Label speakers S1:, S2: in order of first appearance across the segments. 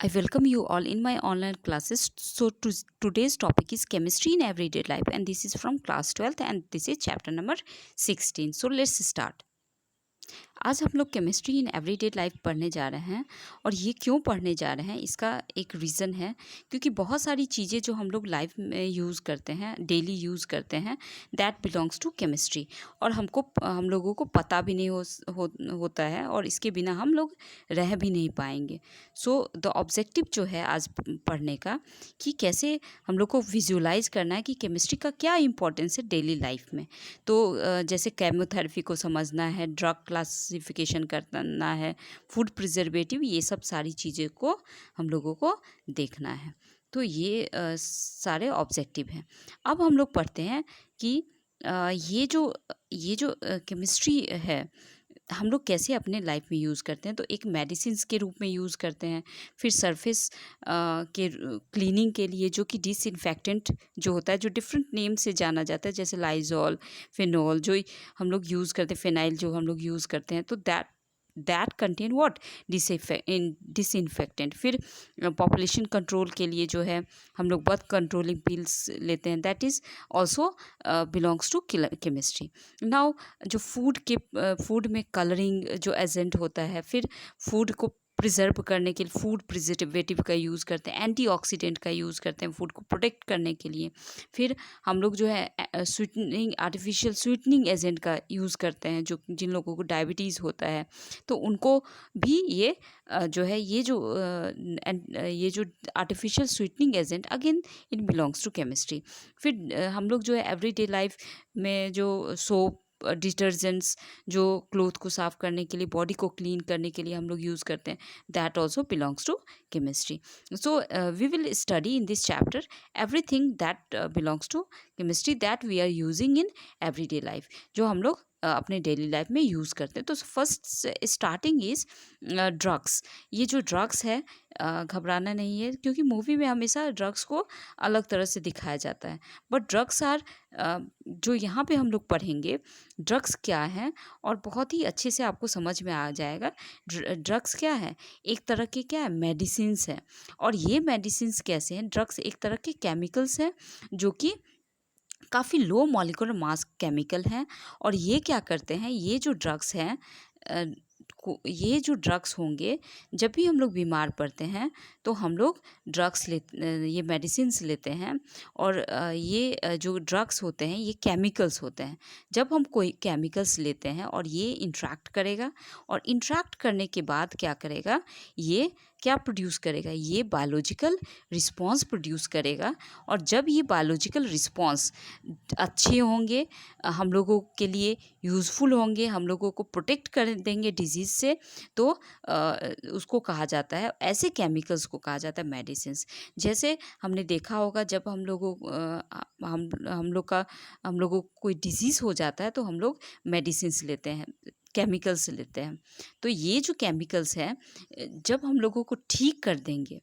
S1: I welcome you all in my online classes. Today's topic is chemistry in everyday life, and this is from class 12th, and this is chapter number 16. So let's start. आज हम लोग chemistry in everyday life पढ़ने जा रहे हैं। और ये क्यों पढ़ने जा रहे हैं, इसका एक रीज़न है, क्योंकि बहुत सारी चीज़ें जो हम लोग लाइफ में यूज़ करते हैं, डेली यूज़ करते हैं, दैट बिलोंग्स टू केमिस्ट्री। और हम लोगों को पता भी नहीं होता है, और इसके बिना हम लोग रह भी नहीं पाएंगे। सो द ऑब्जेक्टिव जो है आज पढ़ने का, कि कैसे हम लोग को विजुलाइज करना है कि केमिस्ट्री का क्या इंपॉर्टेंस है डेली लाइफ में। तो जैसे केमोथेरेपी को समझना है, ड्रग क्लासिफिकेशन करना है, फूड प्रिजर्वेटिव, ये सब सारी चीज़ें को हम लोगों को देखना है। तो ये सारे ऑब्जेक्टिव हैं। अब हम लोग पढ़ते हैं कि ये जो केमिस्ट्री है, हम लोग कैसे अपने लाइफ में यूज़ करते हैं। तो एक मेडिसिन्स के रूप में यूज़ करते हैं, फिर सरफेस के क्लीनिंग के लिए, जो कि डिसइंफेक्टेंट जो होता है, जो डिफरेंट नेम से जाना जाता है, जैसे लाइजॉल, फिनॉल जो हम लोग यूज़ करते हैं, फिनाइल जो हम लोग यूज़ करते हैं, तो दैट कंटेन व्हाट डिसइंफेक्टेंट। फिर पॉपुलेशन कंट्रोल के लिए जो है हम लोग बर्थ कंट्रोलिंग पिल्स लेते हैं, that is also belongs to chemistry. Now जो फूड में कलरिंग जो एजेंट होता है, फिर फूड को प्रिजर्व करने के लिए फूड प्रिजर्वेटिव का यूज़ करते हैं, एंटीऑक्सीडेंट का यूज़ करते हैं फूड को प्रोटेक्ट करने के लिए। फिर हम लोग जो है स्वीटनिंग, आर्टिफिशियल स्वीटनिंग एजेंट का यूज़ करते हैं, जो जिन लोगों को डायबिटीज़ होता है, तो उनको भी ये जो है ये जो artificial sweetening agent, again it belongs to chemistry. फिर हम लोग जो है एवरीडे लाइफ में जो सोप, डिटर्जेंट्स जो क्लोथ को साफ़ करने के लिए, बॉडी को क्लीन करने के लिए हम लोग यूज़ करते हैं, that also belongs to chemistry. So we will study in this chapter everything that belongs to chemistry that we are using in everyday life, जो हम लोग अपने डेली लाइफ में यूज़ करते हैं। तो फर्स्ट स्टार्टिंग इज़ ड्रग्स। ये जो ड्रग्स है, घबराना नहीं है, क्योंकि मूवी में हमेशा ड्रग्स को अलग तरह से दिखाया जाता है, बट ड्रग्स आर जो यहाँ पे हम लोग पढ़ेंगे ड्रग्स क्या हैं, और बहुत ही अच्छे से आपको समझ में आ जाएगा। ड्रग्स क्या है, एक तरह के क्या है, मेडिसिन्स हैं। और ये मेडिसिन्स कैसे हैं, ड्रग्स एक तरह के केमिकल्स हैं, जो कि काफ़ी लो मॉलिक्यूलर मास केमिकल हैं। और ये क्या करते हैं, ये जो ड्रग्स हैं, ये जो ड्रग्स होंगे, जब भी हम लोग बीमार पड़ते हैं तो हम लोग ये मेडिसिन्स लेते हैं। और ये जो ड्रग्स होते हैं, ये केमिकल्स होते हैं। जब हम कोई केमिकल्स लेते हैं और ये इंट्रैक्ट करेगा, और इंट्रैक्ट करने के बाद क्या करेगा, ये क्या प्रोड्यूस करेगा, ये बायोलॉजिकल रिस्पॉन्स प्रोड्यूस करेगा। और जब ये बायोलॉजिकल रिस्पॉन्स अच्छे होंगे, हम लोगों के लिए यूज़फुल होंगे, हम लोगों को प्रोटेक्ट कर देंगे डिजीज़ से, तो उसको कहा जाता है, ऐसे केमिकल्स को कहा जाता है मेडिसिन्स। जैसे हमने देखा होगा, जब हम लोगों को कोई डिजीज़ हो जाता है, तो हम लोग मेडिसिन्स लेते हैं, केमिकल्स लेते हैं। तो ये जो केमिकल्स हैं, जब हम लोगों को ठीक कर देंगे,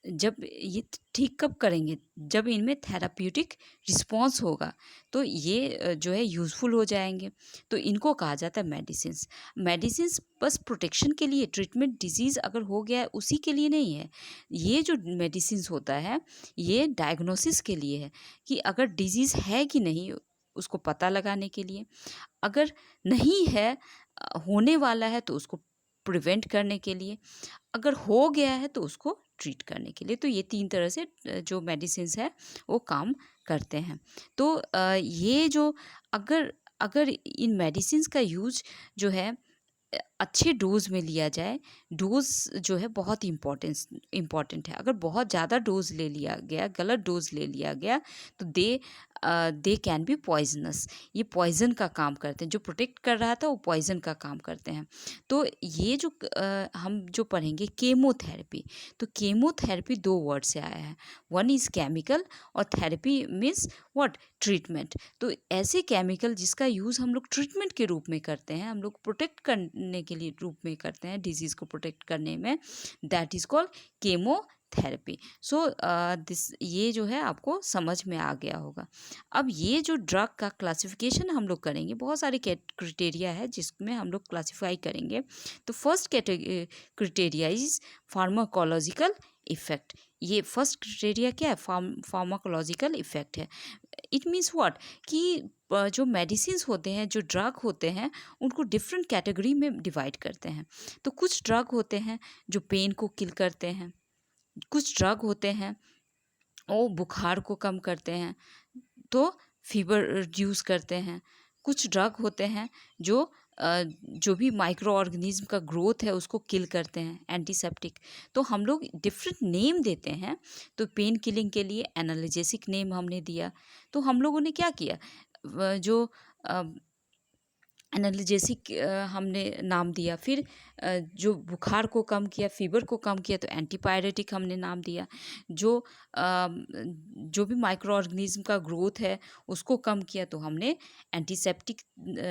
S1: जब ये ठीक कब करेंगे, जब इनमें थेराप्यूटिक रिस्पॉन्स होगा, तो ये जो है यूज़फुल हो जाएंगे। तो इनको कहा जाता है मेडिसिन्स। मेडिसिन्स बस प्रोटेक्शन के लिए, ट्रीटमेंट डिजीज़ अगर हो गया है उसी के लिए नहीं है। ये जो मेडिसिन्स होता है, ये डायग्नोसिस के लिए है, कि अगर डिजीज़ है कि नहीं, उसको पता लगाने के लिए। अगर नहीं है, होने वाला है, तो उसको प्रिवेंट करने के लिए। अगर हो गया है, तो उसको ट्रीट करने के लिए। तो ये 3 तरह से जो मेडिसिन्स है वो काम करते हैं। तो ये जो अगर अगर इन मेडिसिन्स का यूज़ जो है अच्छे डोज़ में लिया जाए, डोज़ जो है बहुत इम्पॉर्टेंट है। अगर बहुत ज़्यादा डोज़ ले लिया गया, गलत डोज़ ले लिया गया, तो दे कैन बी पॉइज़नस। ये पॉइज़न का काम करते हैं, जो प्रोटेक्ट कर रहा था वो पॉइज़न का काम करते हैं। तो ये जो हम जो पढ़ेंगे केमोथेरेपी, तो केमोथेरेपी 2 वर्ड से आया है। वन इज़ केमिकल, और थेरेपी मीन्स व्हाट, ट्रीटमेंट। तो ऐसे केमिकल जिसका यूज़ हम लोग ट्रीटमेंट के रूप में करते हैं, हम लोग प्रोटेक्ट करने के लिए रूप में करते हैं, डिजीज़ को प्रोटेक्ट करने में, that is called chemotherapy. Therapy. So this ये जो है आपको समझ में आ गया होगा। अब ये जो ड्रग का क्लासिफिकेशन हम लोग करेंगे, बहुत सारे क्राइटेरिया है जिसमें हम लोग क्लासिफाई करेंगे। तो first criteria is pharmacological effect. ये फर्स्ट क्राइटेरिया क्या है? फार्माकोलॉजिकल इफेक्ट है। इट मीन्स व्हाट कि जो मेडिसिन्स होते हैं, जो ड्रग होते हैं, उनको डिफरेंट कैटेगरी में डिवाइड करते हैं। तो कुछ ड्रग होते हैं जो पेन को किल करते हैं, कुछ ड्रग होते हैं वो बुखार को कम करते हैं, तो फीवर रिड्यूस करते हैं। कुछ ड्रग होते हैं जो भी माइक्रो ऑर्गेनिज्म का ग्रोथ है उसको किल करते हैं, एंटीसेप्टिक। तो हम लोग डिफरेंट नेम देते हैं। तो पेन किलिंग के लिए एनाल्जेसिक नेम हमने दिया। तो हम लोगों ने क्या किया, जो एनाल्जेसिक हमने नाम दिया। फिर जो बुखार को कम किया, फीवर को कम किया, तो एंटीपायरेटिक हमने नाम दिया। जो जो भी माइक्रो ऑर्गेनिज्म का ग्रोथ है उसको कम किया तो हमने एंटीसेप्टिक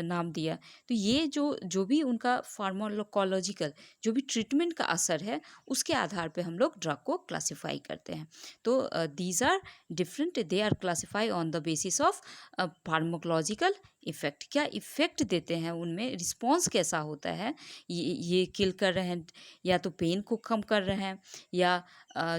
S1: नाम दिया। तो ये जो भी उनका फार्माकोलॉजिकल जो भी ट्रीटमेंट का असर है उसके आधार पे हम लोग ड्रग को क्लासिफाई करते हैं। तो these are different, they are classify on the basis of pharmacological effect. क्या इफ़ेक्ट देते हैं उनमें, रिस्पॉन्स कैसा होता है, ये किल कर रहे हैं या तो पेन को कम कर रहे हैं, या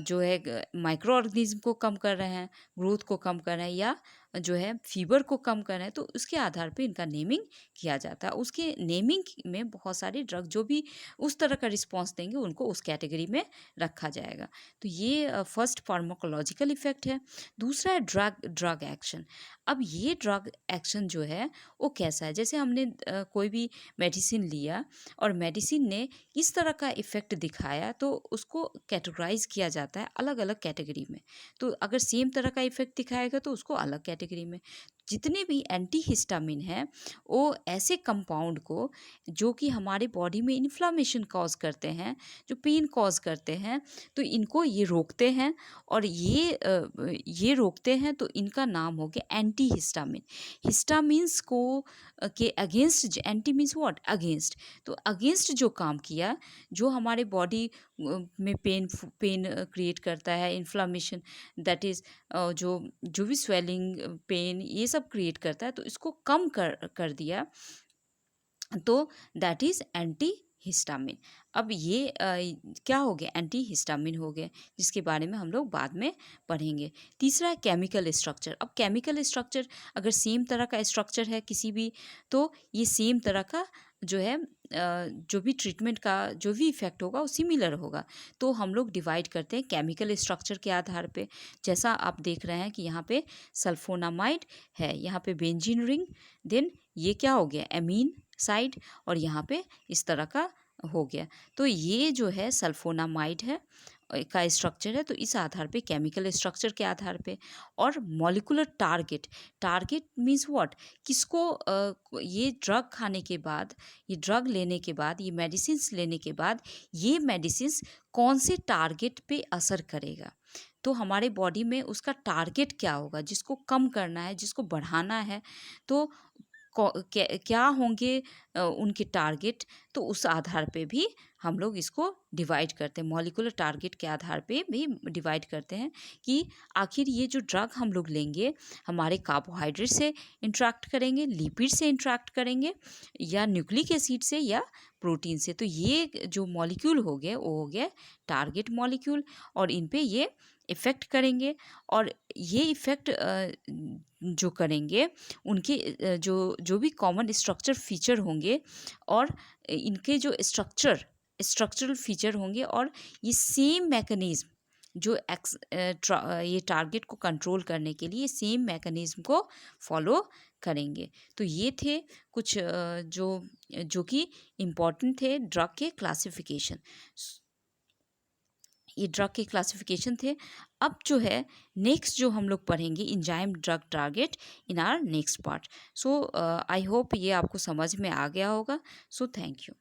S1: जो है माइक्रो ऑर्गेनिज्म को कम कर रहे हैं, ग्रोथ को कम कर रहे हैं, या जो है फीवर को कम कर रहे हैं। तो उसके आधार पे इनका नेमिंग किया जाता है। उसके नेमिंग में बहुत सारे ड्रग जो भी उस तरह का रिस्पॉन्स देंगे उनको उस कैटेगरी में रखा जाएगा। तो ये फर्स्ट फार्माकोलॉजिकल इफ़ेक्ट है। दूसरा है ड्रग एक्शन। अब ये ड्रग एक्शन जो है वो कैसा है, जैसे हमने कोई भी मेडिसिन लिया और मेडिसिन ने इस तरह का इफ़ेक्ट दिखाया तो उसको कैटेगराइज किया जाता है अलग अलग कैटेगरी में। तो अगर सेम तरह का इफ़ेक्ट दिखाएगा तो उसको अलग कैटेगरी में। जितने भी एंटीहिस्टामिन हैं वो ऐसे कंपाउंड को जो कि हमारे बॉडी में इन्फ्लामेशन कॉज करते हैं, जो पेन कॉज करते हैं, तो इनको ये रोकते हैं। और ये रोकते हैं तो इनका नाम हो गया एंटीहिस्टामिन। हिस्टामिन्स को के against, anti means what, against. तो अगेंस्ट जो काम किया, जो हमारे बॉडी में पेन क्रिएट करता है, इन्फ्लामेशन, दैट इज़ जो जो भी स्वेलिंग, पेन, ये सब क्रिएट करता है, तो इसको कम कर दिया, तो दैट इज़ एंटी हिस्टामिन। अब ये क्या हो गया, एंटी हिस्टामिन हो गए, जिसके बारे में हम लोग बाद में पढ़ेंगे। तीसरा है केमिकल स्ट्रक्चर। अब केमिकल स्ट्रक्चर अगर सेम तरह का स्ट्रक्चर है किसी भी, तो ये सेम तरह का जो है जो भी ट्रीटमेंट का जो भी इफ़ेक्ट होगा वो सिमिलर होगा। तो हम लोग डिवाइड करते हैं केमिकल स्ट्रक्चर के आधार पे। जैसा आप देख रहे हैं कि यहाँ पे सल्फोनामाइड है, यहाँ पे बेंजीन रिंग, देन ये क्या हो गया, एमीन साइड, और यहाँ पे इस तरह का हो गया। तो ये जो है सल्फोनामाइड है का स्ट्रक्चर है। तो इस आधार पे, केमिकल स्ट्रक्चर के आधार पे। और मॉलिक्यूलर टारगेट मीन्स व्हाट, किसको ये ड्रग खाने के बाद, ये ड्रग लेने के बाद, ये मेडिसिन्स लेने के बाद, ये मेडिसिन्स कौन से टारगेट पे असर करेगा। तो हमारे बॉडी में उसका टारगेट क्या होगा, जिसको कम करना है, जिसको बढ़ाना है, तो क्या होंगे उनके टारगेट। तो उस आधार पे भी हम लोग इसको डिवाइड करते हैं, मॉलिक्यूलर टारगेट के आधार पे भी डिवाइड करते हैं कि आखिर ये जो ड्रग हम लोग लेंगे हमारे कार्बोहाइड्रेट से इंट्रैक्ट करेंगे, लिपिड से इंट्रैक्ट करेंगे, या न्यूक्लिक एसिड से, या प्रोटीन से। तो ये जो मॉलिक्यूल हो गए वो हो गए टारगेट मॉलिक्यूल, और इन पे ये इफ़ेक्ट करेंगे। और ये इफ़ेक्ट जो करेंगे उनके जो भी कॉमन स्ट्रक्चर फीचर होंगे, और इनके जो स्ट्रक्चरल फीचर होंगे, और ये सेम मैकेनिज़्म जो ये टारगेट को कंट्रोल करने के लिए सेम मैकेनिज़्म को फॉलो करेंगे। तो ये थे कुछ जो कि इम्पॉर्टेंट थे ड्रग के क्लासिफिकेशन। ये ड्रग के क्लासिफिकेशन थे। अब जो है नेक्स्ट जो हम लोग पढ़ेंगे, enzyme drug target, in our next part. So I hope ये आपको समझ में आ गया होगा। So thank you.